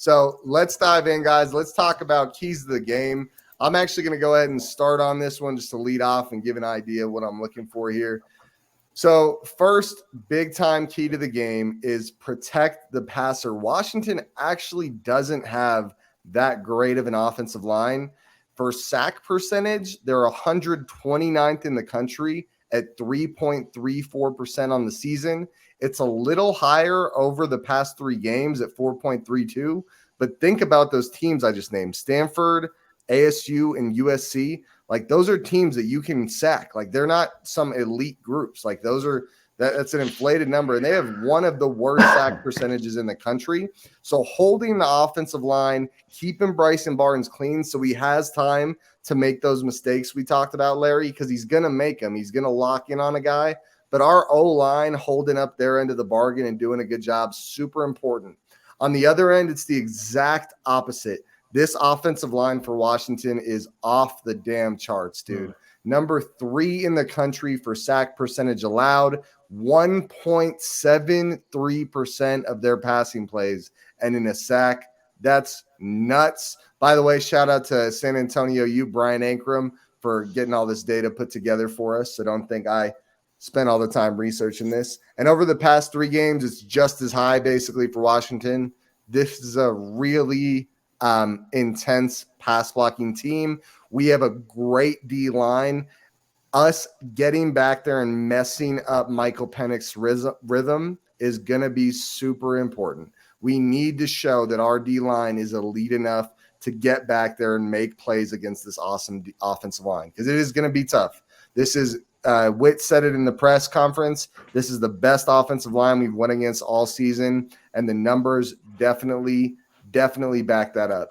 So let's dive in, guys. Let's talk about keys to the game. I'm actually going to go ahead and start on this one just to lead off and give an idea of what I'm looking for here. So first big time key to the game is protect the passer. Washington actually doesn't have that great of an offensive line. For sack percentage, they're 129th in the country at 3.34% on the season. It's a little higher over the past 3 games at 4.32. But think about those teams I just named: Stanford, ASU, and USC. Like, those are teams that you can sack. Like, they're not some elite groups. Like, that's an inflated number. And they have one of the worst sack percentages in the country. So holding the offensive line, keeping Bryson Barnes clean so he has time to make those mistakes we talked about, Larry, because he's going to make them. He's going to lock in on a guy. But our O-line holding up their end of the bargain and doing a good job, super important. On the other end, it's the exact opposite. This offensive line for Washington is off the damn charts, dude. Number 3 in the country for sack percentage allowed, 1.73% of their passing plays and in a sack. That's nuts. By the way, shout out to San Antonio U, Brian Ankrum, for getting all this data put together for us. So don't think I spent all the time researching this. And over the past 3 games, it's just as high basically for Washington. This is a really intense pass blocking team. We have a great D line. Us getting back there and messing up Michael Penix's rhythm is going to be super important. We need to show that our D line is elite enough to get back there and make plays against this awesome offensive line, because it is going to be tough. This is Witt said it in the press conference. This is the best offensive line we've won against all season, and the numbers definitely back that up.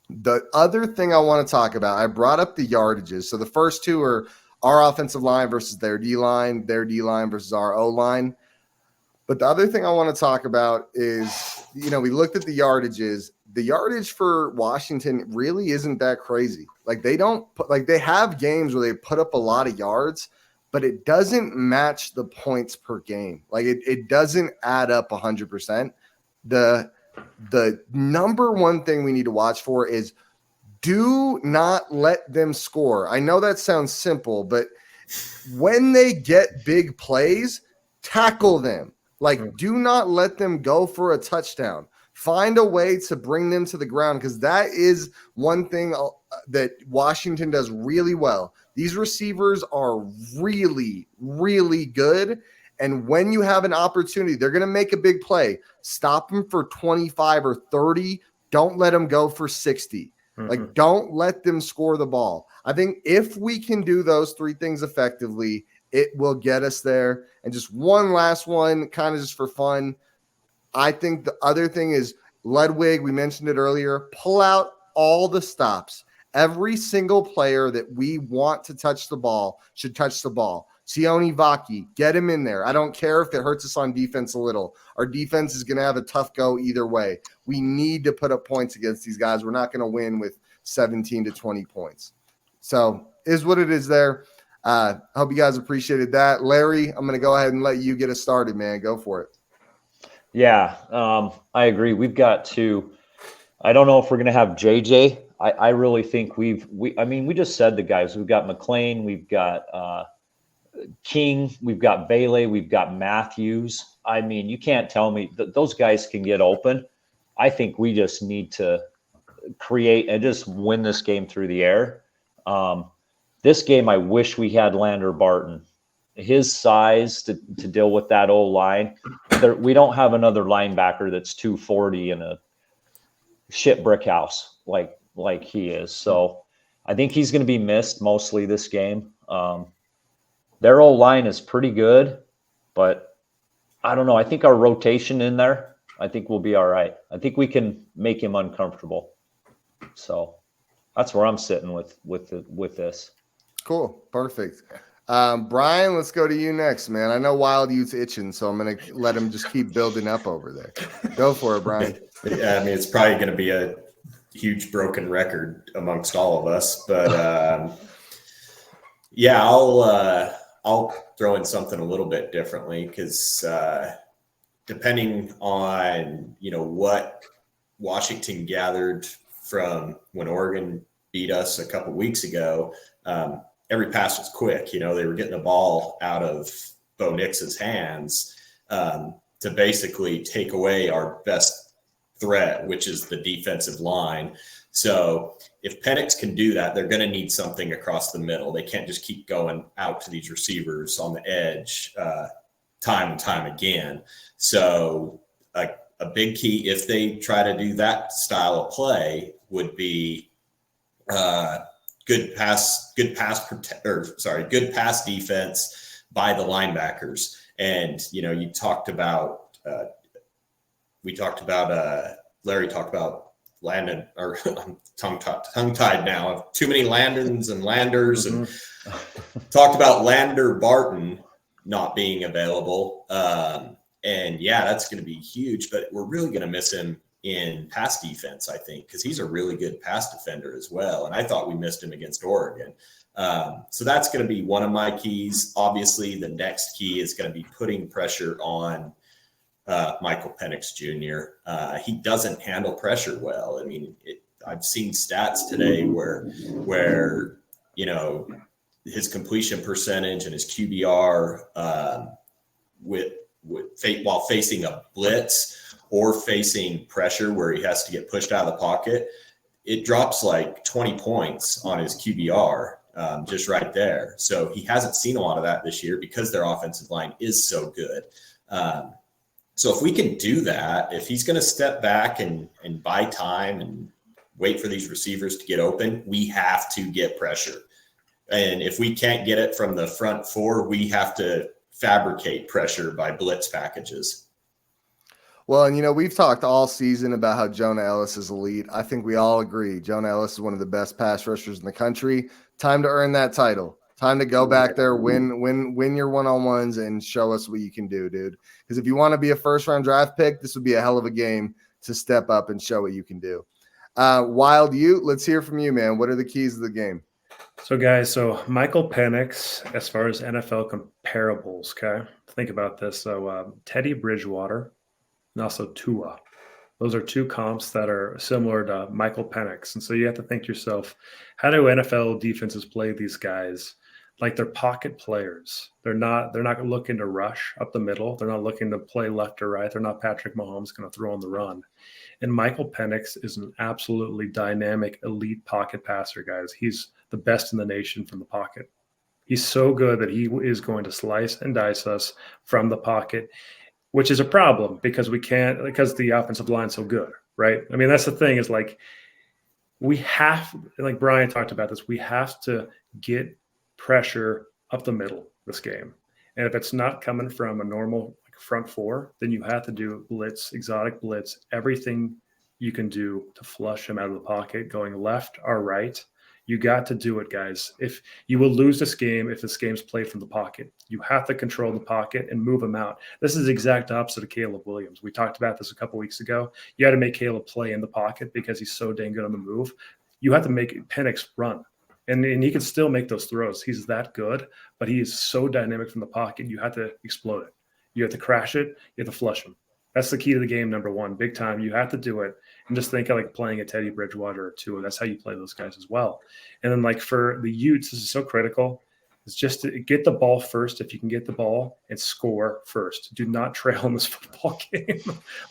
The other thing I want to talk about, I brought up the yardages. So the first 2 are our offensive line versus their D-line versus our O-line. But the other thing I want to talk about is, we looked at the yardages. The yardage for Washington really isn't that crazy. Like, they have games where they put up a lot of yards, but it doesn't match the points per game. Like, it doesn't add up 100%. The number one thing we need to watch for is do not let them score. I know that sounds simple, but when they get big plays, tackle them. Like, do not let them go for a touchdown. Find a way to bring them to the ground, because that is one thing that Washington does really well. These receivers are really, really good. And when you have an opportunity, they're going to make a big play. Stop them for 25 or 30. Don't let them go for 60. Like, don't let them score the ball. I think if we can do those 3 things effectively, it will get us there. And just one last one, kind of just for fun. I think the other thing is Ludwig, we mentioned it earlier, pull out all the stops. Every single player that we want to touch the ball should touch the ball. Sione Vaki, get him in there. I don't care if it hurts us on defense a little. Our defense is going to have a tough go either way. We need to put up points against these guys. We're not going to win with 17 to 20 points. So is what it is there. I hope you guys appreciated that. Larry, I'm going to go ahead and let you get us started, man. Go for it. Yeah, I agree. We've got to – I don't know if we're going to have JJ. I really think we just said the guys. We've got McLean. We've got King, we've got Bailey, we've got Matthews. I mean, you can't tell me that those guys can get open. I think we just need to create and just win this game through the air. This game, I wish we had Lander Barton. His size to deal with that O-line. We don't have another linebacker that's 240 in a shit brick house like he is. So I think he's going to be missed mostly this game. Their O-line is pretty good, but I don't know. I think our rotation in there, I think we'll be all right. I think we can make him uncomfortable. So that's where I'm sitting with this. Cool. Perfect. Brian, let's go to you next, man. I know Wild Utes itching, so I'm going to let him just keep building up over there. Go for it, Brian. Yeah, I mean, it's probably going to be a huge broken record amongst all of us, but yeah, I'll throw in something a little bit differently because depending on, what Washington gathered from when Oregon beat us a couple weeks ago, every pass was quick. They were getting the ball out of Bo Nix's hands to basically take away our best threat, which is the defensive line. So if Penix can do that, they're going to need something across the middle. They can't just keep going out to these receivers on the edge time and time again. So a big key, if they try to do that style of play, would be good pass defense by the linebackers. And Larry talked about Landon, or I'm tongue-tied now. Too many Landons and Landers, and talked about Lander Barton not being available. And that's going to be huge, but we're really going to miss him in pass defense, I think, because he's a really good pass defender as well. And I thought we missed him against Oregon. So that's going to be one of my keys. Obviously, the next key is going to be putting pressure on Michael Penix Jr. He doesn't handle pressure well. I mean, I've seen stats today where his completion percentage and his QBR while facing a blitz or facing pressure where he has to get pushed out of the pocket, it drops like 20 points on his QBR just right there. So he hasn't seen a lot of that this year because their offensive line is so good. So if we can do that, if he's going to step back and buy time and wait for these receivers to get open, we have to get pressure. And if we can't get it from the front four, we have to fabricate pressure by blitz packages. Well, and we've talked all season about how Jonah Ellis is elite. I think we all agree Jonah Ellis is one of the best pass rushers in the country. Time to earn that title. Time to go back there, win your one-on-ones, and show us what you can do, dude. Because if you want to be a first-round draft pick, this would be a hell of a game to step up and show what you can do. Wild Ute, let's hear from you, man. What are the keys of the game? So, guys, Michael Penix, as far as NFL comparables, okay? Think about this. So, Teddy Bridgewater and also Tua. Those are two comps that are similar to Michael Penix. And so you have to think to yourself, how do NFL defenses play these guys? Like they're pocket players. They're not looking to rush up the middle. They're not looking to play left or right. They're not Patrick Mahomes going to throw on the run. And Michael Penix is an absolutely dynamic, elite pocket passer, guys. He's the best in the nation from the pocket. He's so good that he is going to slice and dice us from the pocket, which is a problem because the offensive line's so good, right? I mean, that's the thing is like Brian talked about this, we have to get pressure up the middle this game. And if it's not coming from a normal front four, then you have to do blitz, exotic blitz, everything you can do to flush him out of the pocket, going left or right. You got to do it, guys. If you will lose this game, if this game's played from the pocket, you have to control the pocket and move him out. This is the exact opposite of Caleb Williams. We talked about this a couple weeks ago. You got to make Caleb play in the pocket because he's so dang good on the move. You have to make Penix run. And he can still make those throws. He's that good, but he is so dynamic from the pocket. You have to explode it. You have to crash it. You have to flush him. That's the key to the game, number one. Big time. You have to do it. And just think of like playing a Teddy Bridgewater or Tua. That's how you play those guys as well. And then like for the Utes, this is so critical. It's just to get the ball first if you can get the ball and score first. Do not trail in this football game.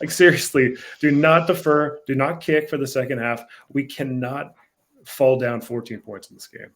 Like seriously, do not defer. Do not kick for the second half. We cannot fall down 14 points in this game.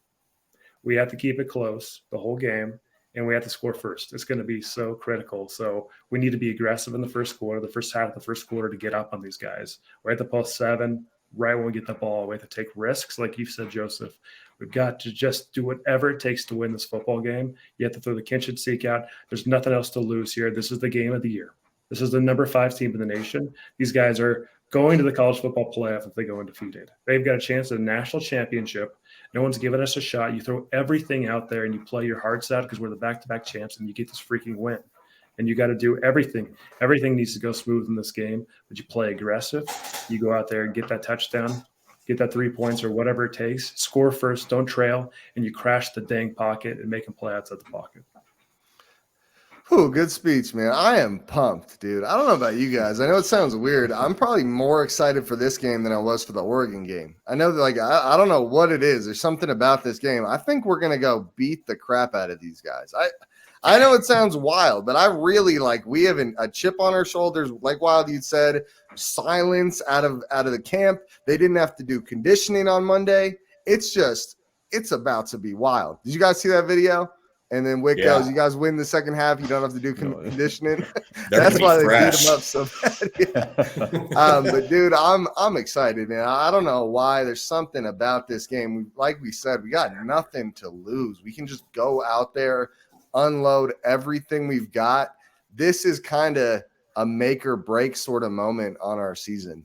We have to keep it close the whole game, and we have to score first. It's going to be so critical. So we need to be aggressive in the first quarter, the first half of the first quarter to get up on these guys. We're at the +7, right when we get the ball. We have to take risks, like you said, Joseph. We've got to just do whatever it takes to win this football game. You have to throw the kitchen sink out. There's nothing else to lose here. This is the game of the year. This is the number 5 team in the nation. These guys are going to the college football playoff if they go undefeated. They've got a chance at a national championship. No one's giving us a shot. You throw everything out there and you play your hearts out because we're the back-to-back champs and you get this freaking win. And you got to do everything. Everything needs to go smooth in this game, but you play aggressive. You go out there and get that touchdown, get that 3 points or whatever it takes. Score first, don't trail, and you crash the dang pocket and make them play outside the pocket. Ooh, good speech, man. I am pumped, dude. I don't know about you guys. I know it sounds weird. I'm probably more excited for this game than I was for the Oregon game. I know that, like, I don't know what it is. There's something about this game. I think we're gonna go beat the crap out of these guys. I know it sounds wild, but I really like. We have a chip on our shoulders, like Wild you said. Silence out of the camp. They didn't have to do conditioning on Monday. It's about to be wild. Did you guys see that video? And then Wick goes, "You guys win the second half. You don't have to do conditioning." That's why they beat him up so bad. Yeah. But dude, I'm excited, man. I don't know why. There's something about this game. Like we said, we got nothing to lose. We can just go out there, unload everything we've got. This is kind of a make or break sort of moment on our season.